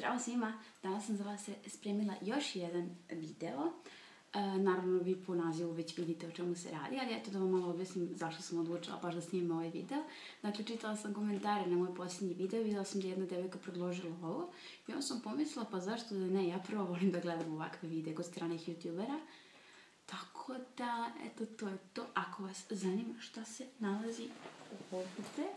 Zdravo svima, danas sam za vas spremila još jedan video. Naravno vi po nazivu već vidite o čemu se radi, ali eto da vam malo objasnim zašto sam odlučila baš da snimim ovaj video. Dakle, čitala sam komentare na moj posljednji video, vidjela sam da je jedna devojka predložila ovo i onda sam pomislila pa zašto da ne, ja prvo volim da gledam ovakve videe kod stranih youtubera. Tako da, eto to je to. Ako vas zanima šta se nalazi ovdje,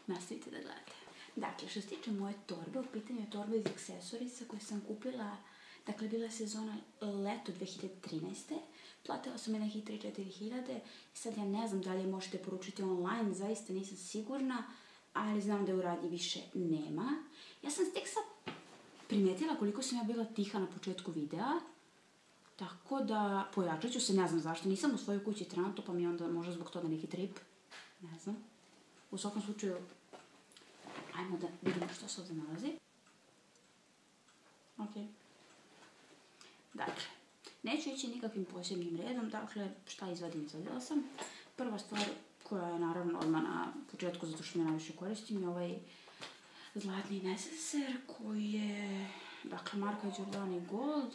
nastavite da gledate. Dakle, što se tiče moje torbe, u pitanju je torba iz Accessorisa koju sam kupila, dakle, bila je sezona leto 2013. Platila sam je nekih 3-4 hiljade. Sad ja ne znam da li je možete poručiti online, zaista nisam sigurna, ali znam da je u radnji više nema. Ja sam tek sad primijetila koliko sam ja bila tiha na početku videa, tako da pojačat ću se, ne znam zašto, nisam u svojoj kući trenutno, pa mi je onda možda zbog toga neki trip, ne znam. U svakom slučaju, ajmo da vidimo što se ovdje nalazi. Ok. Dakle, neću ići nikakvim posebnim redom, dakle, šta izvadila sam. Prva stvar koja je naravno odmah na početku, zato što me najviše koristim, je ovaj zlatni neseser koji je, dakle, marka Giordani Gold.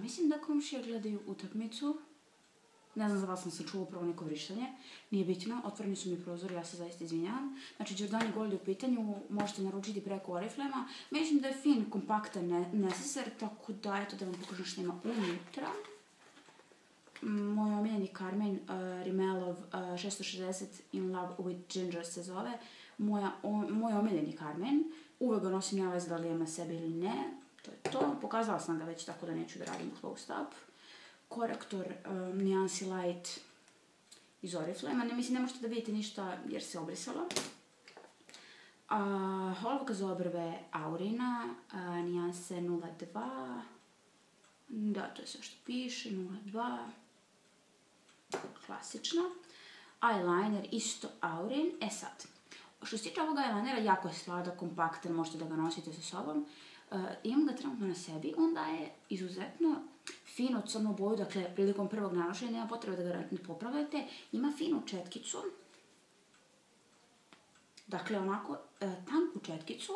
Mislim da komšije gledaju utakmicu. Ne znam, za vas sam čula upravo neko vrištanje. Nije bitno, otvoreni su mi prozori, ja se zaista izvinjavam. Znači, Giordani Gold je u pitanju, možete naručiti preko Oriflame-a. Mislim da je fin, kompaktan neseser, tako da, eto da vam pokažem što ima unutra. Moj omiljeni karmen, Rimmelov 660 In Love with Ginger se zove. Moj omiljeni karmen. Uvek ga nosim ja vez da li ima sebi ili ne. To je to. Pokazala sam ga već, tako da neću da radim close-up. Korektor Niansi Light iz Oriflame. Ne možete da vidite ništa jer se obrisalo. Olovka za obrve Aurina, nijanse 02. Da, to je sve što piše, 02. Klasično. Eyeliner isto Aurin. E sad, što se tiče ovog eyelinera, jako je sladak, kompaktan, možete da ga nosite sa sobom. Imam ga trenutno na sebi, onda je izuzetno finu crnu boju, dakle, prilikom prvog nanošenja nema potrebe da ga ne popravljate. Ima finu četkicu, dakle, onako tanku četkicu,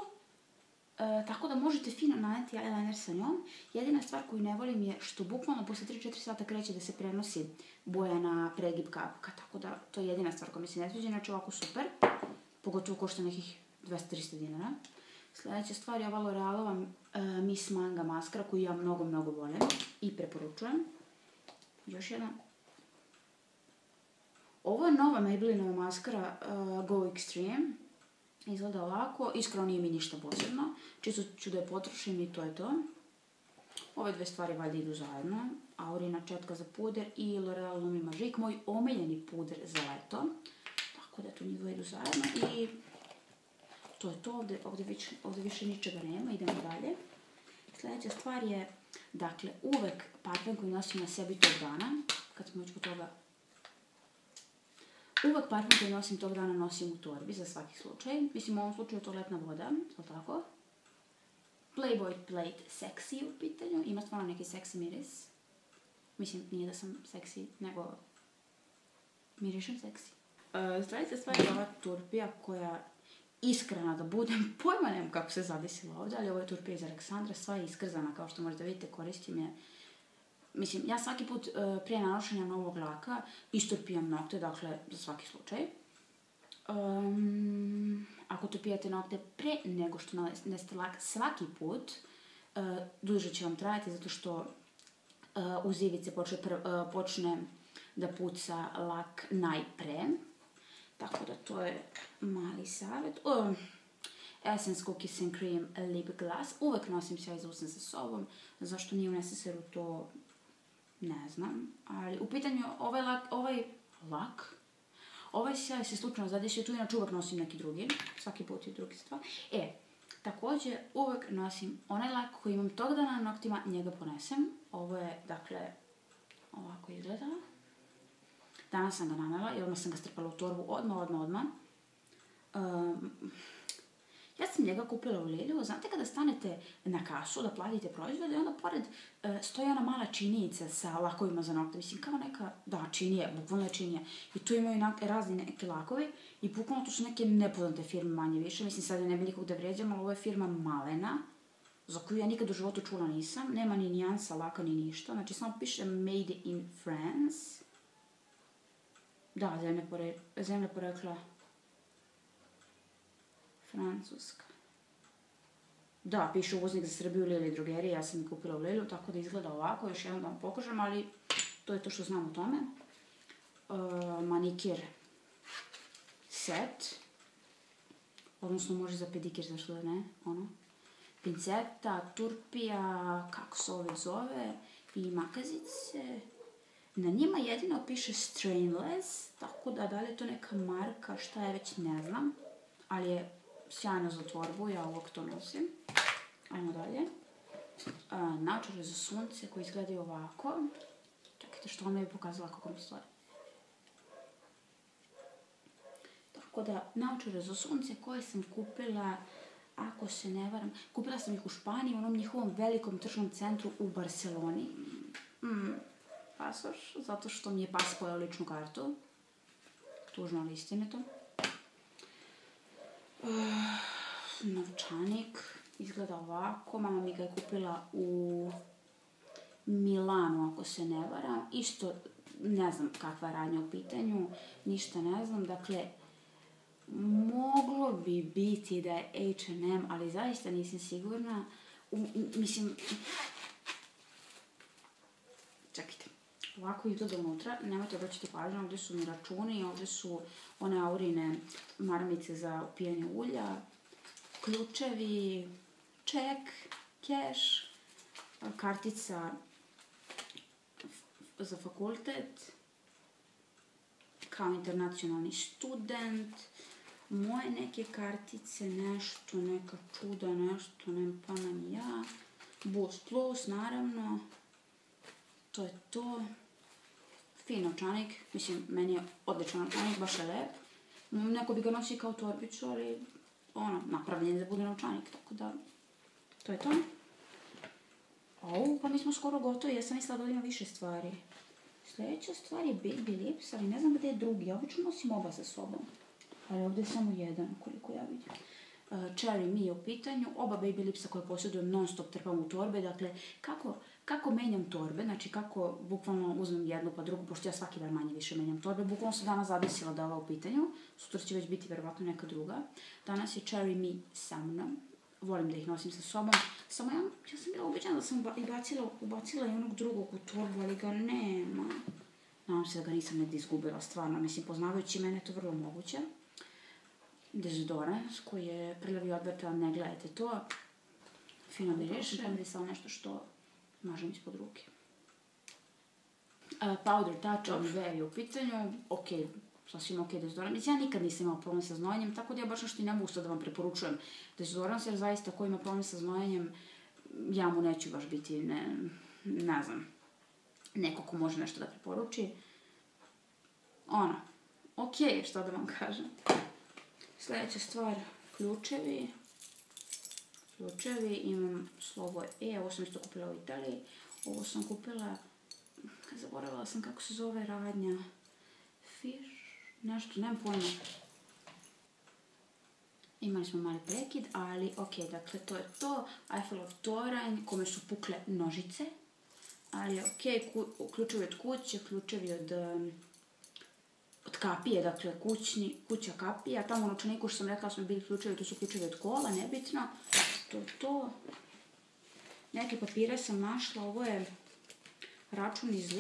tako da možete fino naneti eyeliner sa njom. Jedina stvar koju ne volim je što bukvalno posle 3-4 sata kreće da se prenosi boja na pregib kabuka, tako da to je jedina stvar koja mi se ne sviđa, znači ovako super, pogotovo košta nekih 200-300 dinara. Sljedeća stvar je ova L'Orealova Miss Manga maskara koju ja mnogo volim i preporučujem. Još jedna. Ovo je nova Maybellinova maskara Go Extreme. Izgleda ovako. Iskreno nije mi ništa posebno. Čisto ću da je potrošim i to je to. Ove dve stvari valjda idu zajedno. Aurina četka za puder i L'Oreal Lumi Magique, moj omiljeni puder za leto. Tako da tu njih dvoje idu zajedno i to je to, ovdje više ničega nema, idemo dalje. Sljedeća stvar je, dakle, uvek parfem koji nosim na sebi tog dana, kad smo već kod toga, uvek parfem koji nosim tog dana nosim u torbi za svaki slučaj. Mislim, u ovom slučaju je toaletna voda, ali tako. Playboy Plate Sexy u pitanju, ima stvarno neki seksi miris. Mislim, nije da sam seksi, nego mirišem seksi. Sljedeća stvar je ova turpija koja, iskrena da budem, pojma nemam kako se zadesila ovdje, ali ovo je turpija iz Aleksandra, sva je iskrzana, kao što možete vidite, koristim je. Mislim, ja svaki put prije nanošenja novog laka isturpijam nokte, dakle, za svaki slučaj. Ako turpijate nokte pre nego što nanesete lak svaki put, duže će vam trajati, zato što uz ivice počne da puca lak najpre. Tako da to je mali savjet. Essence Cookies and Cream Lip Gloss. Uvek nosim sjaj za usne sa sobom. Zašto nije u neseseru, to ne znam. Ali u pitanju ovaj sjaj se slučajno zadesio, tu inače uvek nosim neki drugi. Svaki put je drugi stvar. Također uvek nosim onaj lak koji imam tog dana na noktima, njega ponesem. Ovo je, dakle, ovako izgleda. Danas sam ga nanela i odmah sam ga strpala u torbu, odmah. Ja sam njega kupila u Lidlu, znate kada stanete na kasu da platite proizvode, onda pored stoji ona mala činijica sa lakovima za nokte, mislim kao neka, da, činije, bukvalno je činija. I tu imaju razni neki lakovi i bukvalno tu su neke nepoznate firme manje više, mislim sad ne bi nikog da vrijeđam, ali ovo je firma Malena, za koju ja nikad u životu čula nisam, nema ni nijansa laka ni ništa, znači samo piše Made in France. Da, zemlja porekla Francuska. Da, piše uvoznik za Srbiju Lili drogerije, ja sam kupila u Lilu, tako da izgleda ovako, još jednom da vam pokažem, ali to je to što znam o tome. Manikir set, odnosno može za pedikir, zašto da ne, ono. Pinceta, turpija, kako se ove zove, i makazice. Na njima jedino piše Stainless, tako da li je to neka marka, šta je već ne znam, ali je sjajno za tvorbu, ja uvijek to nosim. Ajmo dalje. Naočare za sunce koji izgledaju ovako. Čekajte što vam ne bi pokazala kako mi stoji. Tako da, naočare za sunce koje sam kupila, ako se ne varam, kupila sam ih u Španiji, u onom njihovom velikom tržnom centru u Barceloni. Pasoš, zato što mi je pas pojao ličnu kartu. Tužno, ali istinito. Novčanik izgleda ovako, mama mi ga je kupila u Milanu, ako se ne varam. Isto ne znam kakva je radnja u pitanju, ništa ne znam, dakle, moglo bi biti da je H&M, ali zaista nisam sigurna. Mislim, čekajte, ovako izgleda unutra, nemojte obraćati pažnju, ovdje su mi računi, ovdje su one Aurine maramice za pijanje ulja, ključevi, ček, keš, kartica za fakultet, kao internacionalni student, moje neke kartice, nešto, neka čuda, nešto, nemam pojma ni ja, Boost Plus, naravno, to je to, fin novčanik, mislim, meni je odličan novčanik, baš je lep, neko bi ga nosio kao torbicu, ali, napravljen da bude novčanik, tako da, to je to. Pa mi smo skoro gotovi, ja sam mislila da ima više stvari. Sljedeća stvar je Baby Lips, ali ne znam gdje je drugi, ja obično nosim oba sa sobom, ali ovdje je samo jedan, koliko ja vidim. Cherry Me je u pitanju, oba Baby Lipsa koje posjedujem non stop trpam u torbe, dakle, kako menjam torbe, znači kako bukvalno uzmem jednu pa drugu, pošto ja svaki dan manje više menjam torbe, bukvalno se danas zadesila da je ova u pitanju, sutra će već biti verovatno neka druga. Danas je Cherry Me sa mnom, volim da ih nosim sa sobom, samo ja sam bila ubeđena da sam ubacila i onog drugog u torbu, ali ga nema. Nadam se da ga nisam negdje izgubila, stvarno, mislim, poznavajući mene je to vrlo moguće. Dezodorans koji je prljavi odvrtan, ne gledajte to. Fino miriše, pomirisala nešto što mažem ispod ruke. Powder Touch od Nivea je u pitanju, sasvim ok dezodorans. Mislim, ja nikad nisam imala problem sa znojenjem, tako da ja baš nešto i ne mogu sad da vam preporučujem dezodorans, jer zaista ko ima problem sa znojenjem, ja mu neću baš biti, ne znam, neko ko može nešto da preporuči. Ok, što da vam kažem. Sljedeća stvar, ključevi. Imam slovo E, ovo sam isto kupila u Italiji. Ovo sam kupila, zaboravila sam kako se zove radnja. Fish, nešto, nemam pojma. Imali smo mali prekid, ali ok, dakle to je to. Eiffelov toranj, kome su pukle nožice. Ali ok, ključevi od kuće, ključevi od kapije, dakle kuća kapija, tamo u novčaniku što sam rekla smo bili ključevi, to su ključevi od kola, nebitno, to je to. Neke papire sam našla, ovo je račun iz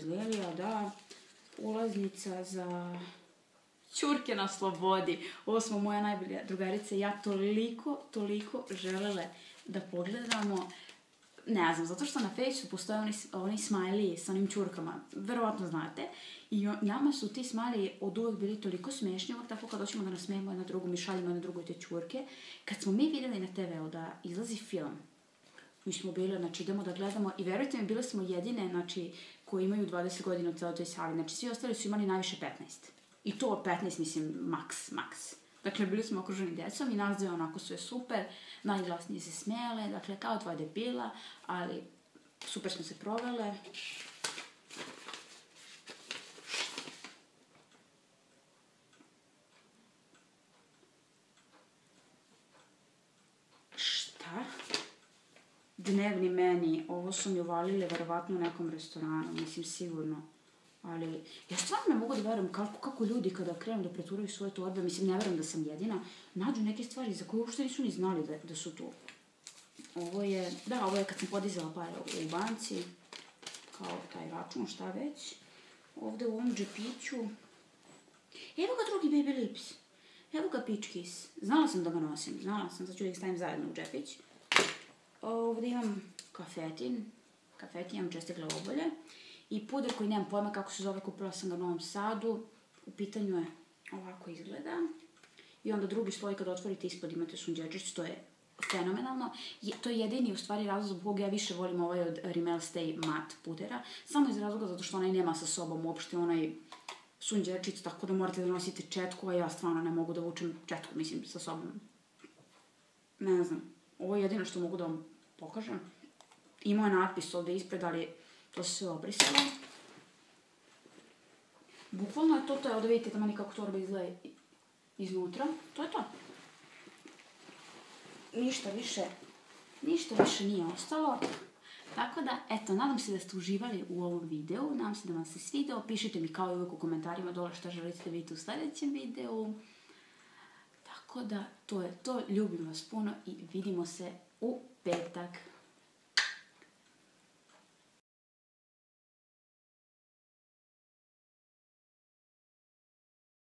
Lelija, da, ulaznica za Ćurke na slobodi, ovo smo moja najbolja drugarica, ja toliko želele da pogledamo. Ne znam, zato što na Facebooku postoje oni smajliji sa onim ćurkama, verovatno znate, i nama su ti smajliji od uvek bili toliko smiješni, uvek tako kad hoćemo da nasmijemo jedna drugu, mi šaljimo jedna drugu te ćurke. Kad smo mi vidjeli na TV-u da izlazi film, mi smo bili, znači idemo da gledamo i verujte mi, bile smo jedine, znači, koji imaju 20 godina u celoj toj sali, znači svi ostali su imali najviše 15. I to 15, mislim, maks. Dakle, bili smo okruženi djecom i nas dve onako sve super, najglasnije se smijele, dakle, kao tvoja debila, ali super smo se provele. Šta? Dnevni meni, ovo su mi uvalili verovatno u nekom restoranu, mislim sigurno. Ali, ja stvarno ne mogu da verujem kako ljudi kada krenu da preturaju svoje torbe, mislim, ne verujem da sam jedina, nađu neke stvari za koje uopšte nisu ni znali da su tu. Ovo je kad sam podizala pare u banci, kao taj račun, šta već. Ovde u ovom džepiću. Evo ga drugi Baby Lips. Evo ga Peach Kiss. Znala sam da ga nosim, sad ću da ih stavim zajedno u džepić. Ovde imam kafetin imam česte glavobolje. I puder koji nemam pojma kako se zove, kupila sam ga u Novom Sadu. U pitanju je, ovako izgleda. I onda drugi sloj kad otvorite ispod imate sunđerčić, to je fenomenalno. To je jedini u stvari razlog zbog ja više volim ovaj od Rimmel Stay Matte pudera. Samo iz razloga zato što onaj nema sa sobom uopšte onaj sunđerčić, tako da morate da nosite četku, a ja stvarno ne mogu da vučem četku, mislim, sa sobom. Ne znam, ovo je jedino što mogu da vam pokažem. Imao je natpis ovde ispred, ali to se sve obrisalo. Bukvalno je to, evo da vidite tamo kako torba izgleda iznutra. To je to. Ništa više nije ostalo. Tako da, eto, nadam se da ste uživali u ovom videu. Nadam se da vam se svideo. Pišite mi kao i uvijek u komentarima dole šta želite da vidite u sljedećem videu. Tako da, to je to. Ljubim vas puno i vidimo se u petak.